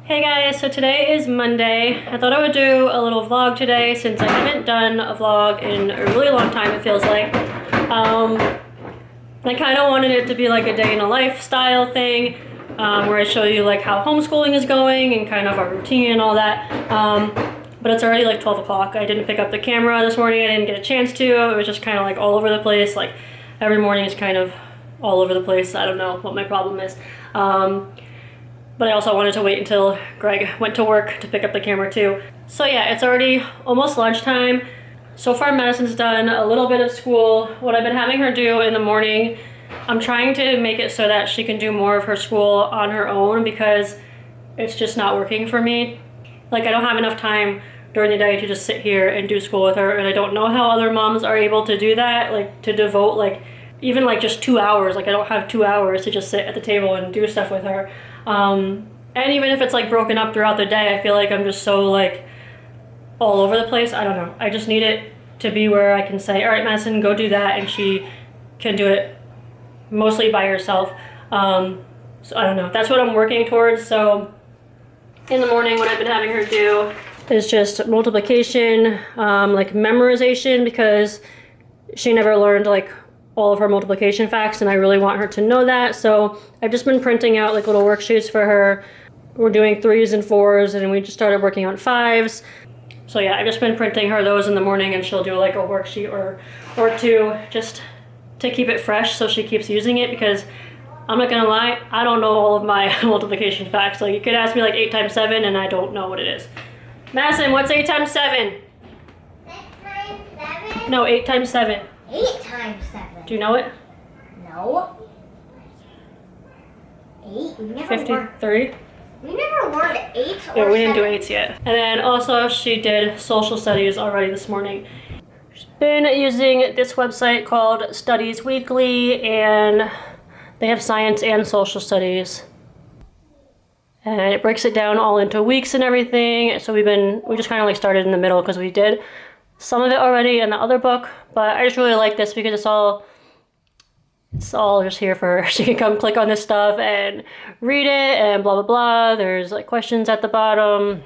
Hey guys, so today is Monday. I thought I would do a little vlog today since I haven't done a vlog in a really long time, it feels like. I kind of wanted it to be like a day in a lifestyle thing, where I show you like how homeschooling is going and kind of our routine and all that. But it's already like 12 o'clock. I didn't pick up the camera this morning. I didn't get a chance to. It was just kind of like all over the place. Like every morning is kind of all over the place. I don't know what my problem is. But I also wanted to wait until Greg went to work to pick up the camera too. So yeah, it's already almost lunchtime. So far Madison's done a little bit of school. What I've been having her do in the morning, I'm trying to make it so that she can do more of her school on her own because it's just not working for me. Like I don't have enough time during the day to just sit here and do school with her, and I don't know how other moms are able to do that, like to devote like even like just 2 hours. Like I don't have 2 hours to just sit at the table and do stuff with her. And even if it's like broken up throughout the day, I feel like I'm just so like all over the place. I don't know. I just need it to be where I can say, all right, Madison, go do that. And she can do it mostly by herself. So I don't know. That's what I'm working towards. So in the morning, what I've been having her do is just multiplication, like memorization, because she never learned like all of her multiplication facts, and I really want her to know that. So I've just been printing out like little worksheets for her. We're doing 3s and 4s, and we just started working on 5s. So yeah, I've just been printing her those in the morning, and she'll do like a worksheet or two just to keep it fresh so she keeps using it, because I'm not gonna lie, I don't know all of my multiplication facts. Like you could ask me like 8 times 7 and I don't know what it is. Madison, what's 8 times 7? 6 times 7? No, 8 times 7. 8 times 7. Do you know it? No. 8? We never 53? We never learned 8 or Yeah, we didn't do 7. 8s yet. And then also she did social studies already this morning. She's been using this website called Studies Weekly, and they have science and social studies. And it breaks it down all into weeks and everything. So we just kind of like started in the middle because we did some of it already in the other book, but I just really like this because it's all just here for her. She can come click on this stuff and read it and blah, blah, blah. There's like questions at the bottom.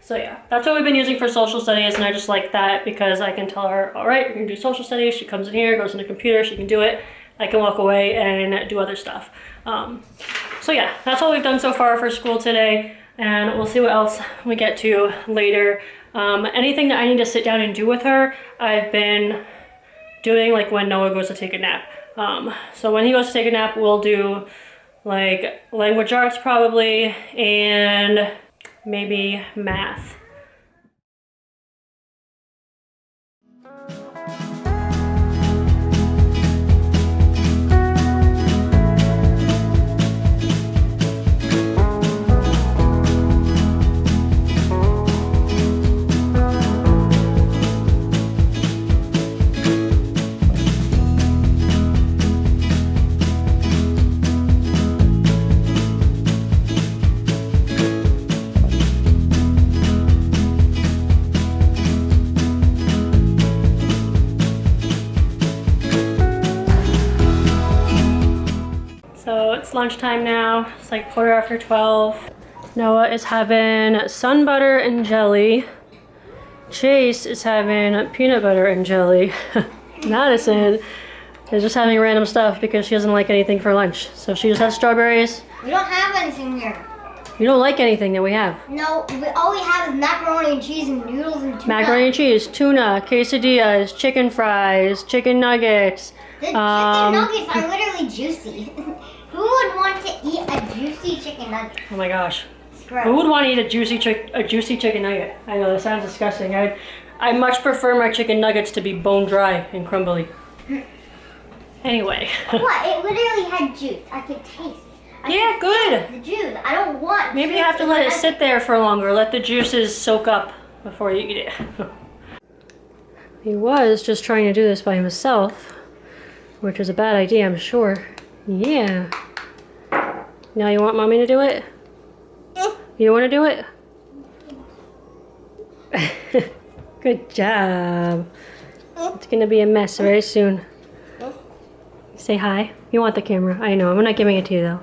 So yeah, that's what we've been using for social studies, and I just like that because I can tell her, all right, you're gonna do social studies. She comes in here, goes on the computer, she can do it. I can walk away and do other stuff. So yeah, that's what we've done so far for school today, and we'll see what else we get to later. Anything that I need to sit down and do with her, I've been doing like when Noah goes to take a nap. So when he goes to take a nap, we'll do like language arts probably, and maybe math. So it's lunchtime now. It's like 12:15. Noah is having sun butter and jelly. Chase is having peanut butter and jelly. Madison is just having random stuff because she doesn't like anything for lunch. So she just has strawberries. We don't have anything here. You don't like anything that we have? No, all we have is macaroni and cheese and noodles and tuna. Macaroni and cheese, tuna, quesadillas, chicken fries, chicken nuggets. The chicken nuggets are literally juicy. Who would want to eat a juicy chicken nugget? Oh my gosh. It's gross. Who would want to eat a juicy chicken nugget? I know, that sounds disgusting. I much prefer my chicken nuggets to be bone dry and crumbly. Anyway. What? It literally had juice. I could taste it. Yeah, good. The juice. I don't want Maybe juice you have to in let my it nugget. sit there for longer. Let the juices soak up before you eat it. He was just trying to do this by himself, which is a bad idea, I'm sure. Yeah. Now you want mommy to do it? You want to do it? Good job. It's gonna be a mess very soon. Say hi. You want the camera. I know. I'm not giving it to you though.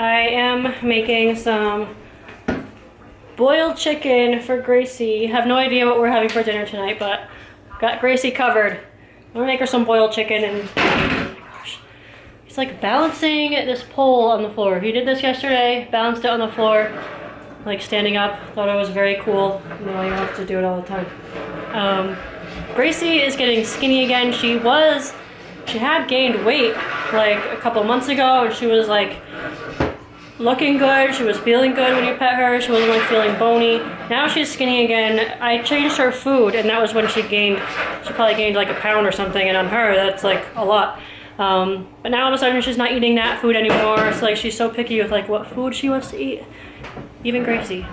I am making some boiled chicken for Gracie. Have no idea what we're having for dinner tonight, but got Gracie covered. I'm gonna make her some boiled chicken and oh my gosh. He's like balancing this pole on the floor. He did this yesterday, balanced it on the floor, like standing up. Thought it was very cool. You know, you don't have to do it all the time. Gracie is getting skinny again. She had gained weight like a couple months ago, and she was like looking good. She was feeling good when you pet her. She wasn't like feeling bony. Now she's skinny again. I changed her food, and that was when she probably gained like a pound or something, and on her that's like a lot. But now all of a sudden she's not eating that food anymore. It's like she's so picky with like what food she wants to eat. Even Gracie.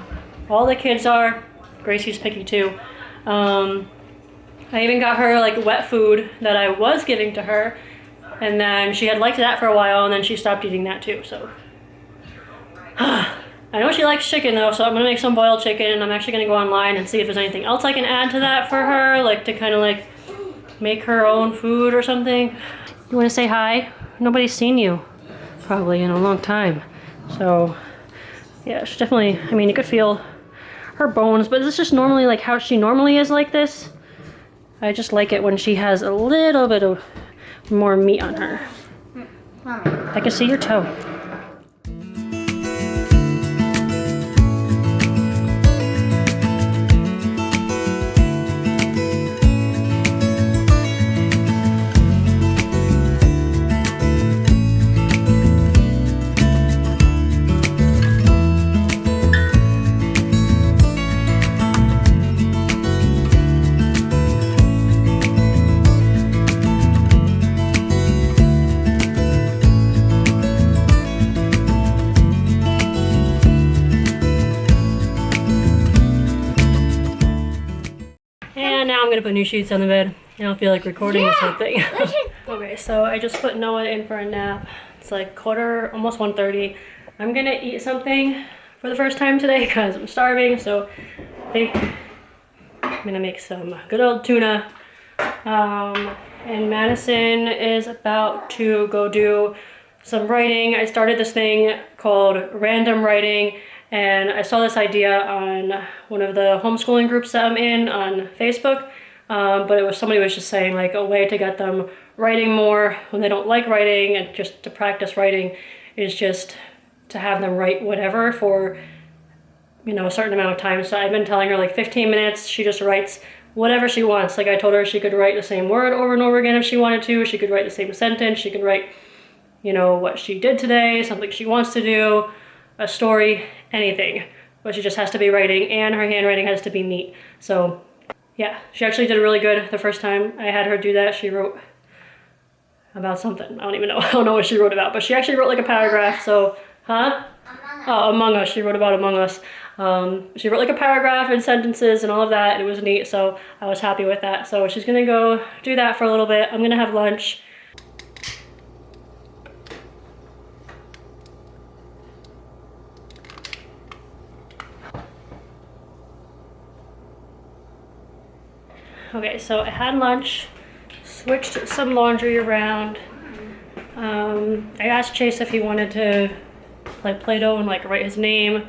All the kids are. Gracie's picky too. I even got her like wet food that I was giving to her, and then she had liked that for a while, and then she stopped eating that too. So I know she likes chicken though, so I'm gonna make some boiled chicken, and I'm actually gonna go online and see if there's anything else I can add to that for her, like to kind of like make her own food or something. You want to say hi? Nobody's seen you probably in a long time. So yeah, she's definitely, I mean, you could feel her bones, but this is just normally like how she normally is like this. I just like it when she has a little bit of more meat on her. I can see your toe. Now I'm gonna put new sheets on the bed. I don't feel like recording or something. Okay, so I just put Noah in for a nap. It's like almost 1:30. I'm gonna eat something for the first time today because I'm starving. So I think I'm gonna make some good old tuna. And Madison is about to go do some writing. I started this thing called Random Writing, and I saw this idea on one of the homeschooling groups that I'm in on Facebook, but somebody was just saying like a way to get them writing more when they don't like writing, and just to practice writing is just to have them write whatever for, you know, a certain amount of time. So I've been telling her like 15 minutes, she just writes whatever she wants. Like I told her she could write the same word over and over again if she wanted to. She could write the same sentence. She could write, you know, what she did today, something she wants to do, a story, anything. But she just has to be writing, and her handwriting has to be neat. So yeah, she actually did really good the first time I had her do that. She wrote about something. I don't even know. I don't know what she wrote about, but she actually wrote like a paragraph. So, huh? Oh, Among Us. She wrote about Among Us. She wrote like a paragraph and sentences and all of that, and it was neat. So I was happy with that. So she's gonna go do that for a little bit. I'm gonna have lunch. Okay, so I had lunch, switched some laundry around. I asked Chase if he wanted to play Play-Doh and like write his name.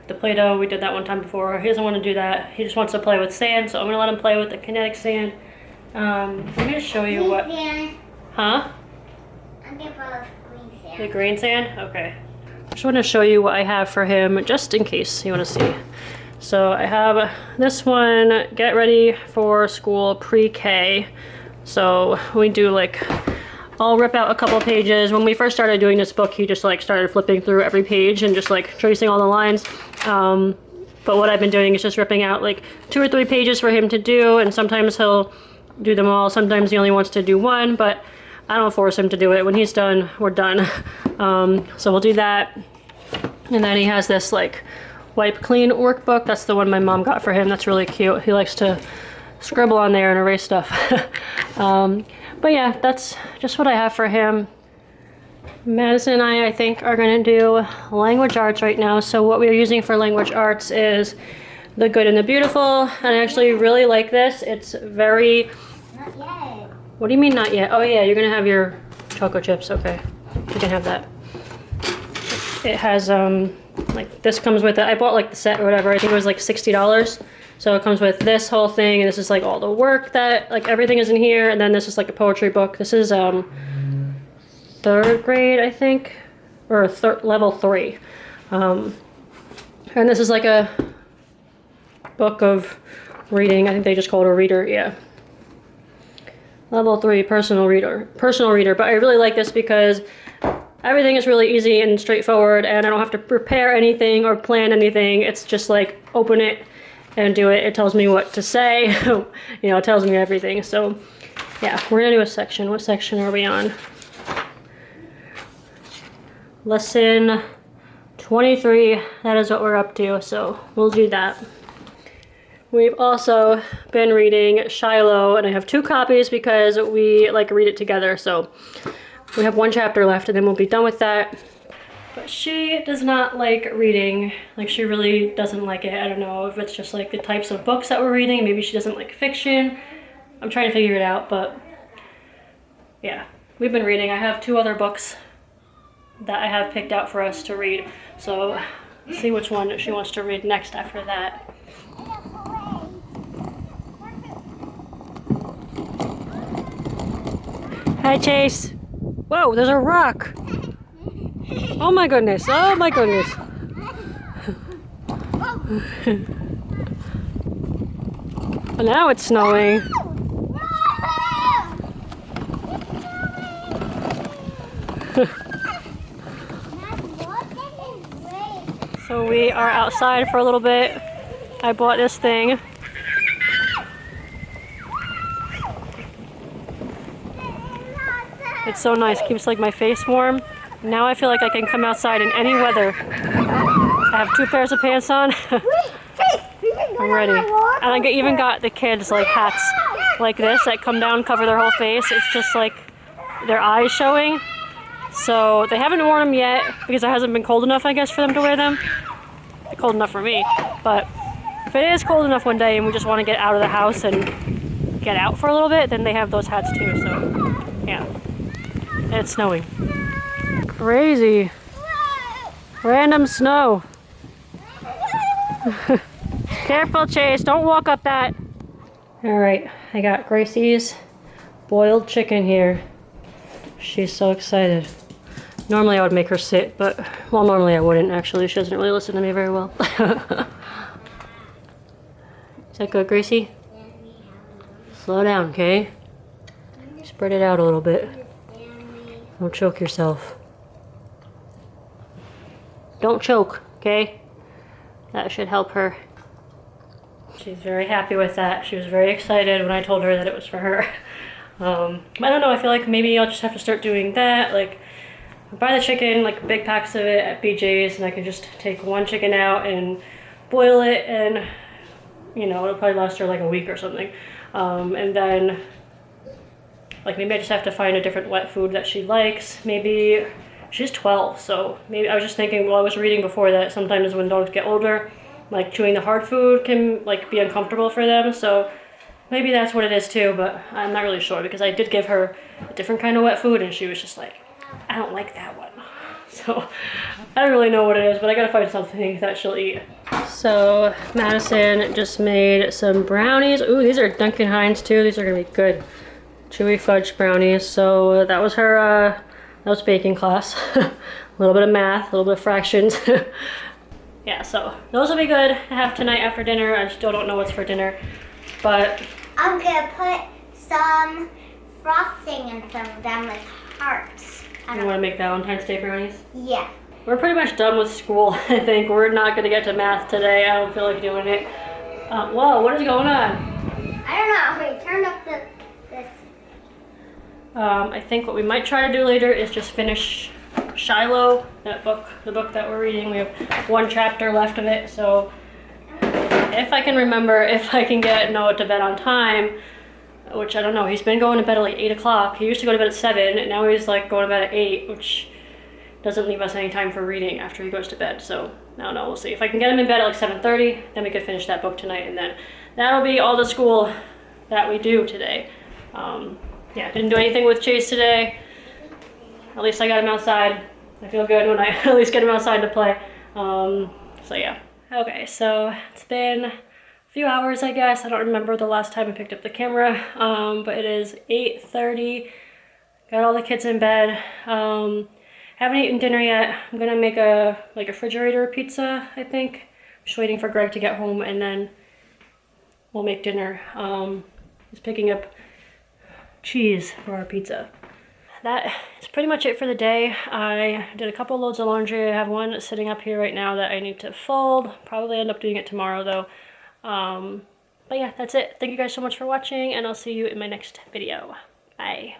The Play-Doh, we did that one time before. He doesn't want to do that. He just wants to play with sand, so I'm gonna let him play with the kinetic sand. I'm gonna show you what. Sand. Huh? I'm gonna put green sand. The green sand? Okay. I just want to show you what I have for him, just in case you want to see. So I have this one, Get Ready for School Pre-K. So we do like, I'll rip out a couple pages. When we first started doing this book, he just like started flipping through every page and just like tracing all the lines. But what I've been doing is just ripping out like 2 or 3 pages for him to do, and sometimes he'll do them all. Sometimes he only wants to do one, but I don't force him to do it. When he's done, we're done. So we'll do that. And then he has this like Wipe Clean workbook. That's the one my mom got for him. That's really cute. He likes to scribble on there and erase stuff. But yeah, that's just what I have for him. Madison and I think, are going to do language arts right now. So what we're using for language arts is The Good and the Beautiful. And I actually really like this. It's very... Not yet. What do you mean not yet? Oh yeah, you're going to have your choco chips. Okay, you can have that. It has like this comes with it. I bought like the set or whatever. I think it was like $60. So it comes with this whole thing, and this is like all the work that like everything is in here, and then this is like a poetry book. This is 3rd grade, I think, or level 3. And this is like a book of reading. I think they just call it a reader, yeah. Level 3 personal reader. But I really like this because everything is really easy and straightforward, and I don't have to prepare anything or plan anything. It's just like open it and do it. It tells me what to say. You know, it tells me everything. So yeah, we're gonna do a section. What section are we on? Lesson 23. That is what we're up to, so we'll do that. We've also been reading Shiloh, and I have 2 copies because we like read it together. So we have 1 chapter left, and then we'll be done with that. But she does not like reading. Like, she really doesn't like it. I don't know if it's just like the types of books that we're reading. Maybe she doesn't like fiction. I'm trying to figure it out, but yeah, we've been reading. I have 2 other books that I have picked out for us to read. So let's see which one she wants to read next after that. Hi, Chase. Whoa, there's a rock. Oh my goodness, oh my goodness. Well, now it's snowing. So we are outside for a little bit. I bought this thing. It's so nice, keeps like my face warm. Now I feel like I can come outside in any weather. I have 2 pairs of pants on. I'm ready. And I even got the kids like hats like this that come down, cover their whole face. It's just like their eyes showing. So they haven't worn them yet because it hasn't been cold enough, I guess, for them to wear them. It's cold enough for me. But if it is cold enough one day and we just want to get out of the house and get out for a little bit, then they have those hats too. So yeah. And it's snowing. Crazy. Random snow. Careful, Chase. Don't walk up that. Alright, I got Gracie's boiled chicken here. She's so excited. Normally I would make her sit, but, well, normally I wouldn't actually. She doesn't really listen to me very well. Is that good, Gracie? Slow down, okay? Spread it out a little bit. Don't choke yourself. Don't choke, okay? That should help her. She's very happy with that. She was very excited when I told her that it was for her. I don't know, I feel like maybe I'll just have to start doing that. Like, buy the chicken, like big packs of it at BJ's, and I can just take 1 chicken out and boil it, and, you know, it'll probably last her like a week or something. And then, like, maybe I just have to find a different wet food that she likes. Maybe, she's 12, so maybe I was just thinking, well, I was reading before that sometimes when dogs get older, like chewing the hard food can like be uncomfortable for them, so maybe that's what it is too, but I'm not really sure because I did give her a different kind of wet food and she was just like, I don't like that one. So I don't really know what it is, but I gotta find something that she'll eat. So Madison just made some brownies. Ooh, these are Duncan Hines too. These are gonna be good. Chewy fudge brownies. So that was her, that was baking class. A little bit of math, a little bit of fractions. Yeah, so those will be good to have tonight after dinner. I still don't know what's for dinner, but I'm gonna put some frosting in some of them with hearts. you want to make Valentine's Day brownies? Yeah. We're pretty much done with school, I think. We're not going to get to math today. I don't feel like doing it. Whoa, what is going on? I don't know. Wait, turn up this. I think what we might try to do later is just finish Shiloh, that book, the book that we're reading. We have 1 chapter left of it, so if I can remember, if I can get Noah to bed on time, which I don't know, he's been going to bed at like 8 o'clock. He used to go to bed at 7, and now he's like going to bed at 8, which doesn't leave us any time for reading after he goes to bed. So I don't know, we'll see. If I can get him in bed at like 7:30, then we could finish that book tonight, and then that'll be all the school that we do today. Yeah, didn't do anything with Chase today. At least I got him outside. I feel good when I at least get him outside to play. So yeah. Okay, so it's been a few hours, I guess. I don't remember the last time I picked up the camera, but it is 8:30. Got all the kids in bed. Haven't eaten dinner yet. I'm gonna make a refrigerator pizza, I think. Just waiting for Greg to get home and then we'll make dinner. Just picking up cheese for our pizza. That is pretty much it for the day. I did a couple loads of laundry. I have one sitting up here right now that I need to fold. Probably end up doing it tomorrow though. But yeah, that's it. Thank you guys so much for watching and I'll see you in my next video. Bye.